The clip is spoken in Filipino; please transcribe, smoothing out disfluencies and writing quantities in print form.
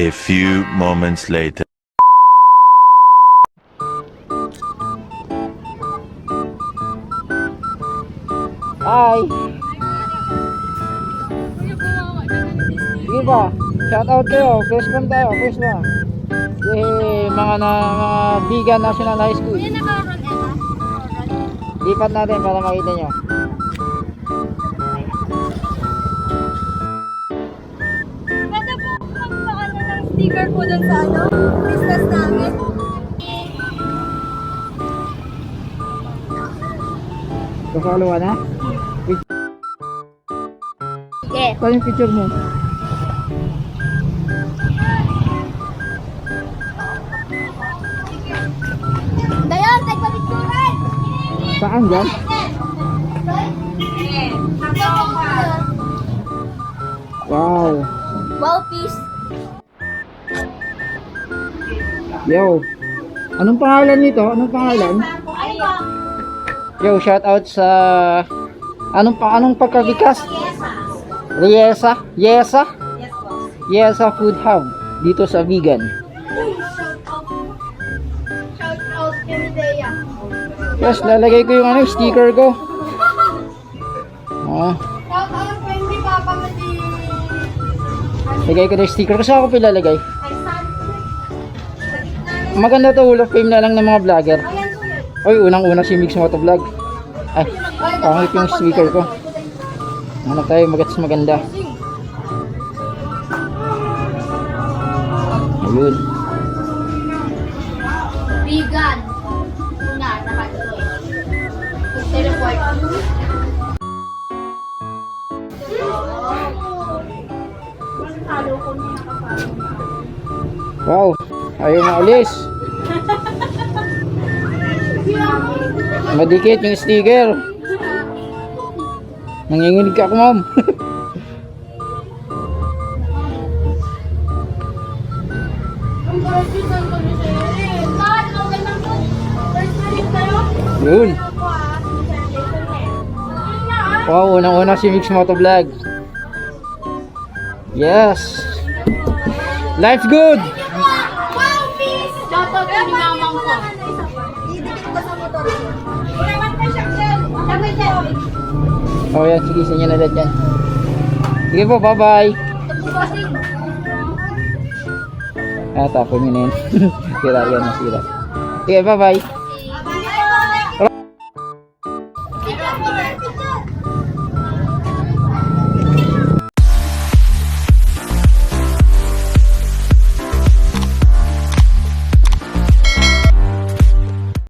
A few moments later. Hi! Sige ba? Shout out kayo. First one tayo. First one. Yay! Mga Bigan National High School. Lipat natin para makita nyo. Pwede po magpaano ng sticker po dun sa business namin. Kakalo ka na? Yeah. Saan yung picture mo? Dayon, tagpapicturan! Saan dyan? Wow! Wow, peace. Yo! Anong pangalan nito? Anong pangalan? Yo, shout out sa anong pagkabikas? Yesa? Yesa? Yesa Food Hub dito sa Bigan. Shout out kay Dea. Yes, lalagay ko yung sticker ko. Oh, Shout out kay hindi Papa Mati. lagay ko na yung sticker ko. Saan ako pilalagay? Ay, saan? Maganda to, Hall of Fame na lang ng mga vlogger. Ayan, sulit. Oy, unang-una si Mix Motovlog. Ay, pangit yung speaker ko. Hanap tayo maganda. Ayun. Vegan. Na, nakatuloy. Teleport. Wow, ayaw na ulis. Madikit yung sticker. Nanginginig ka ako, ma'am. Yun. Wow, unang-una si Mix Motovlog. Yes. Life's good. Wow, peace! Shout out kay mamang ko. Idikit ko sa motor ko. Salamat pa siya, Jen. Sabay dyan. Oh, yan. Sige, sa inyo na lahat yan. Sige po, bye-bye. Tapon nyo na yun. Sira yan, masira. Sige, bye-bye. Thank you.